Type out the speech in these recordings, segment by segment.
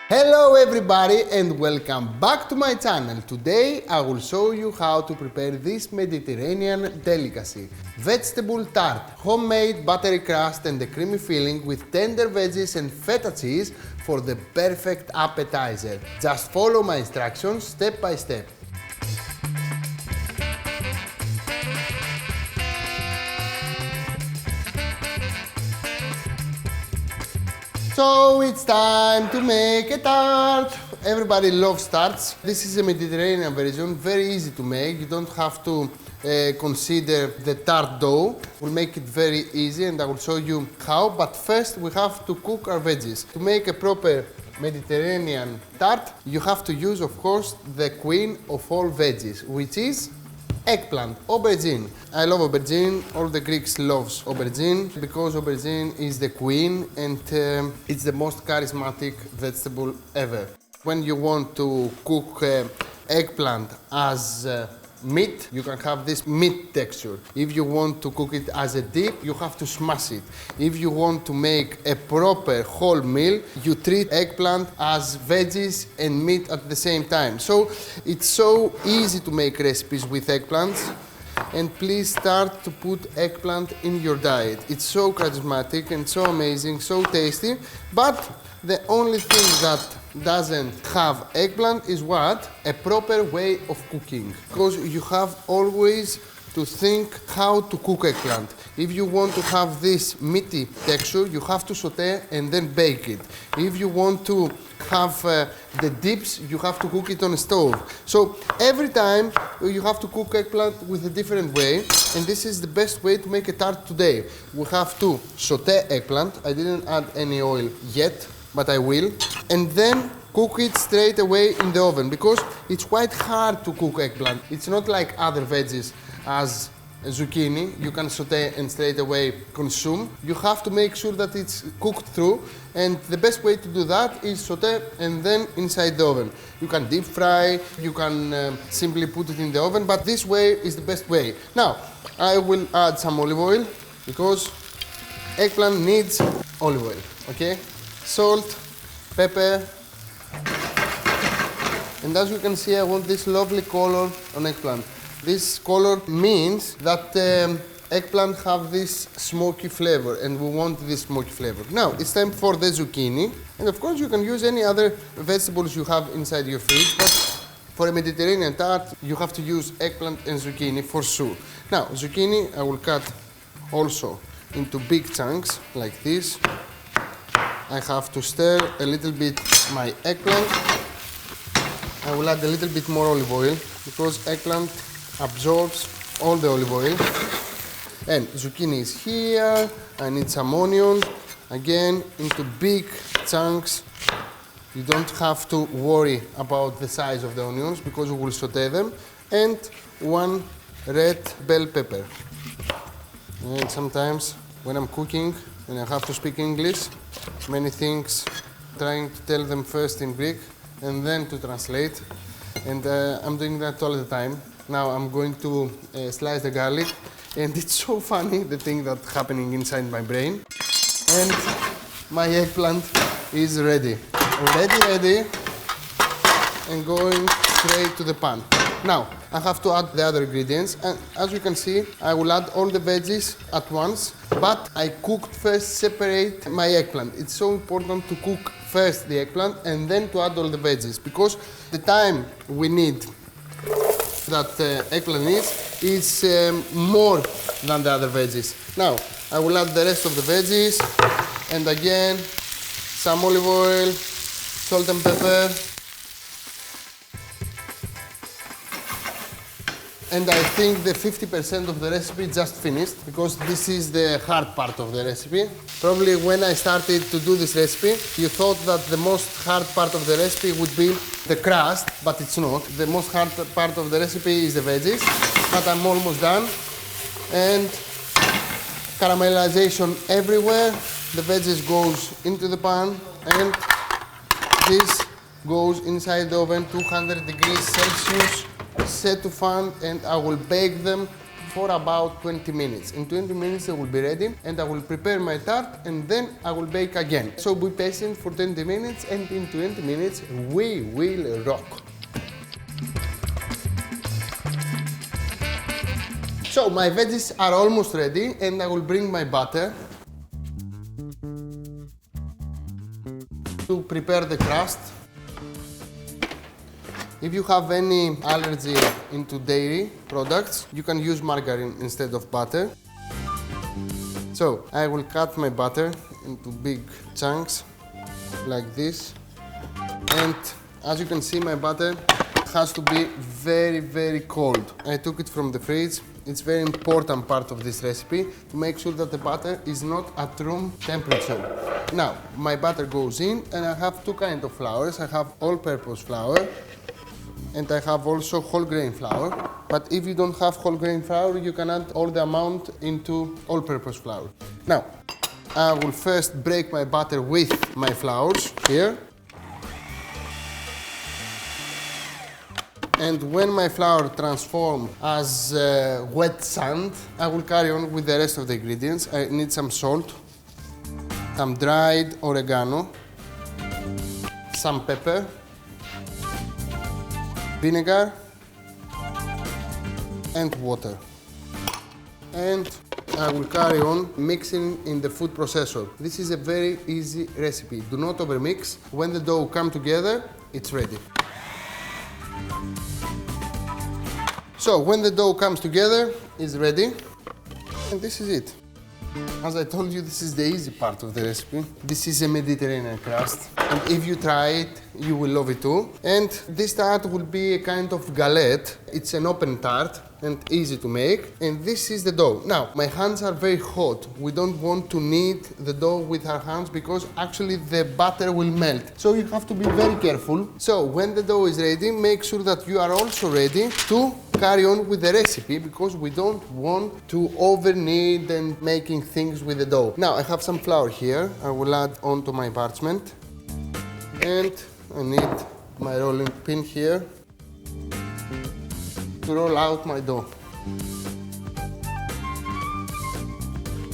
Hello everybody and welcome back to my channel. Today I will show you how to prepare this Mediterranean delicacy. Vegetable tart, homemade buttery crust and a creamy filling with tender veggies and feta cheese for the perfect appetizer. Just follow my instructions step by step. So it's time to make a tart. Everybody loves tarts. This is a Mediterranean version, very easy to make. You don't have to consider the tart dough. We'll make it very easy and I will show you how. But first we have to cook our veggies. To make a proper Mediterranean tart, you have to use, of course, the queen of all veggies, which is eggplant, aubergine. I love aubergine, all the Greeks love aubergine because aubergine is the queen and it's the most charismatic vegetable ever. When you want to cook eggplant as meat, you can have this meat texture. If you want to cook it as a dip, you have to smash it. If you want to make a proper whole meal, you treat eggplant as veggies and meat at the same time. So it's so easy to make recipes with eggplants. And please start to put eggplant in your diet. It's so charismatic and so amazing, so tasty. But the only thing that doesn't have eggplant is what? A proper way of cooking. Because you have always to think how to cook eggplant. If you want to have this meaty texture, you have to saute and then bake it. If you want to have the dips, you have to cook it on a stove. So every time you have to cook eggplant with a different way, and this is the best way to make a tart today. We have to saute eggplant. I didn't add any oil yet, but I will. And then cook it straight away in the oven because it's quite hard to cook eggplant. It's not like other veggies as zucchini, you can saute and straight away consume. You have to make sure that it's cooked through, and the best way to do that is saute and then inside the oven. You can deep fry, you can simply put it in the oven, but this way is the best way. Now, I will add some olive oil because eggplant needs olive oil, okay? Salt, pepper, and as you can see, I want this lovely color on eggplant. This color means that eggplant have this smoky flavor, and we want this smoky flavor. Now, it's time for the zucchini, and of course you can use any other vegetables you have inside your fridge, but for a Mediterranean tart, you have to use eggplant and zucchini for sure. Now, zucchini I will cut also into big chunks like this. I have to stir a little bit my eggplant. I will add a little bit more olive oil because eggplant absorbs all the olive oil. And zucchini is here. I need some onion. Again, into big chunks. You don't have to worry about the size of the onions because we will saute them. And one red bell pepper. And sometimes when I'm cooking and I have to speak English, many things, trying to tell them first in Greek and then to translate. And I'm doing that all the time. Now I'm going to slice the garlic, and it's so funny, the thing that's happening inside my brain. And my eggplant is ready. Ready, and going straight to the pan. Now, I have to add the other ingredients, and as you can see, I will add all the veggies at once, but I cooked first, separate my eggplant. It's so important to cook first the eggplant and then to add all the veggies, because the time we need that eggplant is more than the other veggies. Now, I will add the rest of the veggies, and again, some olive oil, salt and pepper. And I think the 50% of the recipe just finished because this is the hard part of the recipe. Probably when I started to do this recipe, you thought that the most hard part of the recipe would be the crust, but it's not. The most hard part of the recipe is the veggies, but I'm almost done. And caramelization everywhere. The veggies goes into the pan and this goes inside the oven, 200 degrees Celsius. Set to fan, and I will bake them for about 20 minutes. In 20 minutes it will be ready and I will prepare my tart and then I will bake again. So be patient for 20 minutes and in 20 minutes we will rock. So my veggies are almost ready and I will bring my butter to prepare the crust. If you have any allergy into dairy products, you can use margarine instead of butter. So I will cut my butter into big chunks like this. And as you can see, my butter has to be very, very cold. I took it from the fridge. It's a very important part of this recipe to make sure that the butter is not at room temperature. Now, my butter goes in and I have two kinds of flours. I have all-purpose flour and I have also whole grain flour. But if you don't have whole grain flour, you can add all the amount into all-purpose flour. Now, I will first break my butter with my flours here. And when my flour transforms as wet sand, I will carry on with the rest of the ingredients. I need some salt, some dried oregano, some pepper, vinegar, and water. And I will carry on mixing in the food processor. This is a very easy recipe. Do not overmix. When the dough comes together, it's ready. So when the dough comes together, it's ready, and this is it. As I told you, this is the easy part of the recipe. This is a Mediterranean crust, and if you try it, you will love it too. And this tart will be a kind of galette. It's an open tart and easy to make. And this is the dough. Now, my hands are very hot. We don't want to knead the dough with our hands because actually the butter will melt. So you have to be very careful. So when the dough is ready, make sure that you are also ready to carry on with the recipe because we don't want to over knead and making things with the dough. Now I have some flour here. I will add onto my parchment. And I need my rolling pin here to roll out my dough.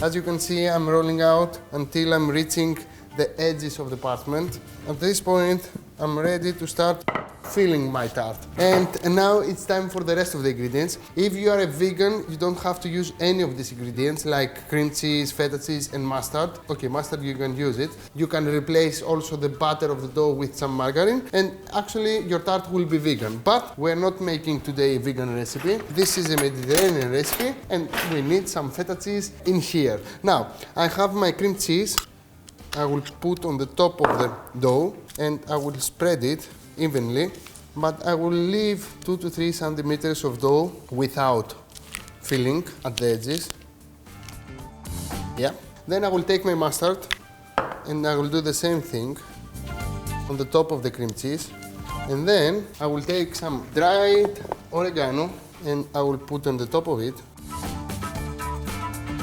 As you can see, I'm rolling out until I'm reaching the edges of the parchment. At this point, I'm ready to start filling my tart. And now it's time for the rest of the ingredients. If you are a vegan, you don't have to use any of these ingredients like cream cheese, feta cheese and mustard. Okay, mustard you can use it. You can replace also the butter of the dough with some margarine and actually your tart will be vegan. But we're not making today a vegan recipe. This is a Mediterranean recipe and we need some feta cheese in here. Now, I have my cream cheese. I will put on the top of the dough and I will spread it evenly, but I will leave 2 to 3 centimeters of dough without filling at the edges. Yeah. Then I will take my mustard and I will do the same thing on the top of the cream cheese. And then I will take some dried oregano and I will put on the top of it.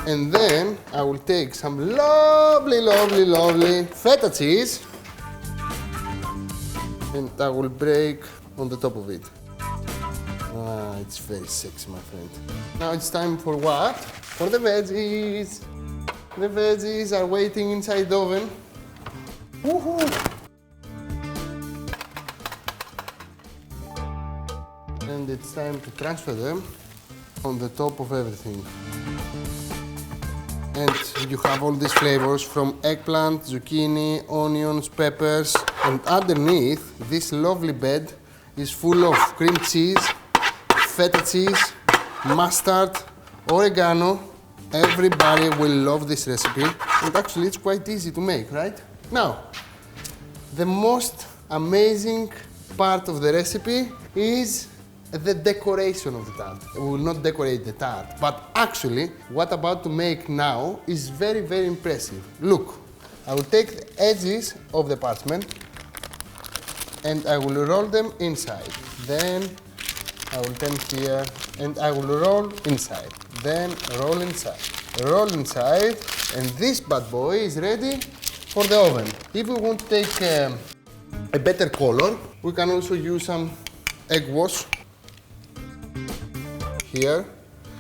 And then I will take some lovely, lovely, lovely feta cheese and I will break on the top of it. Ah, it's very sexy, my friend. Now it's time for what? For the veggies. The veggies are waiting inside the oven. Woohoo! And it's time to transfer them on the top of everything. And you have all these flavors from eggplant, zucchini, onions, peppers. And underneath, this lovely bed is full of cream cheese, feta cheese, mustard, oregano. Everybody will love this recipe. And actually, it's quite easy to make, right? Now, the most amazing part of the recipe is the decoration of the tart. We will not decorate the tart, but actually, what I'm about to make now is very, very impressive. Look, I will take the edges of the parchment and I will roll them inside. Then I will turn here and I will roll inside. Then roll inside. Roll inside, and this bad boy is ready for the oven. If we want to take a better color, we can also use some egg wash here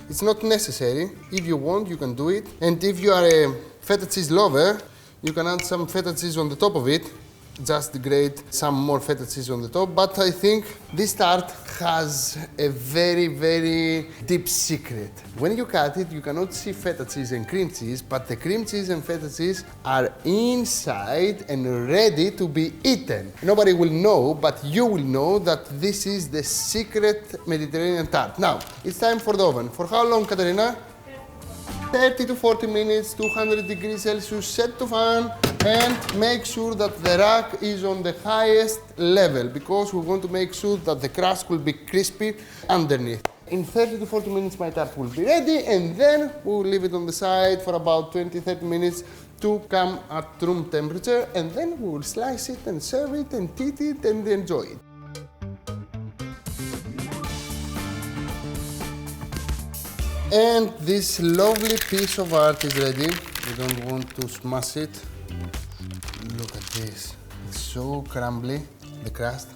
It's not necessary. If you want, you can do it. And if you are a feta cheese lover, you can add some feta cheese on the top of it. Just grate some more feta cheese on the top. But I think this tart has a very, very deep secret. When you cut it, you cannot see feta cheese and cream cheese, but the cream cheese and feta cheese are inside and ready to be eaten. Nobody will know, but you will know that this is the secret Mediterranean tart. Now, it's time for the oven. For how long, Katerina? 30 to 40 minutes, 200 degrees Celsius, set to fan, and make sure that the rack is on the highest level because we want to make sure that the crust will be crispy underneath. In 30 to 40 minutes my tart will be ready, and then we will leave it on the side for about 20-30 minutes to come at room temperature, and then we will slice it and serve it and eat it and enjoy it. And this lovely piece of art is ready. We don't want to smash it. Look at this. It's so crumbly, the crust,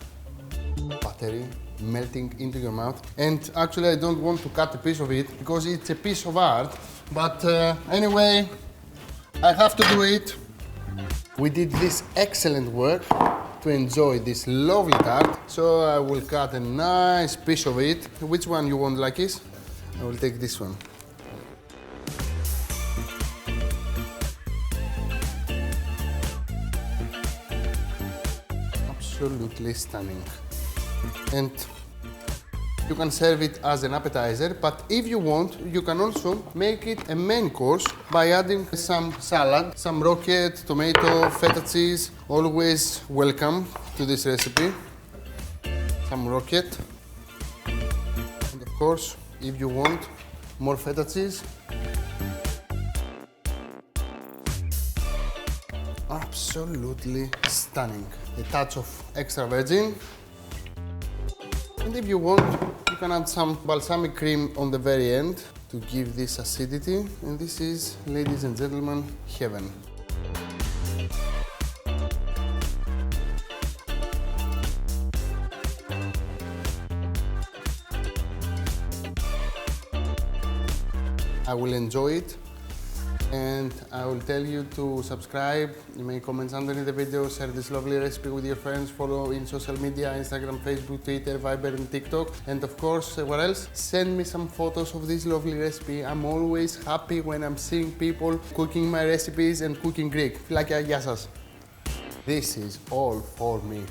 buttery, melting into your mouth. And actually I don't want to cut a piece of it because it's a piece of art. But anyway, I have to do it. We did this excellent work to enjoy this lovely tart. So I will cut a nice piece of it. Which one you want, Akis? I will take this one. Absolutely stunning. And you can serve it as an appetizer, but if you want, you can also make it a main course by adding some salad, some rocket, tomato, feta cheese. Always welcome to this recipe. Some rocket. And of course, if you want more feta cheese, absolutely stunning. A touch of extra virgin. And if you want, you can add some balsamic cream on the very end to give this acidity. And this is, ladies and gentlemen, heaven. I will enjoy it, and I will tell you to subscribe. You may comment underneath the video, share this lovely recipe with your friends, follow in social media, Instagram, Facebook, Twitter, Viber and TikTok. And of course, what else? Send me some photos of this lovely recipe. I'm always happy when I'm seeing people cooking my recipes and cooking Greek. Φιλάκια, γεια σας. This is all for me.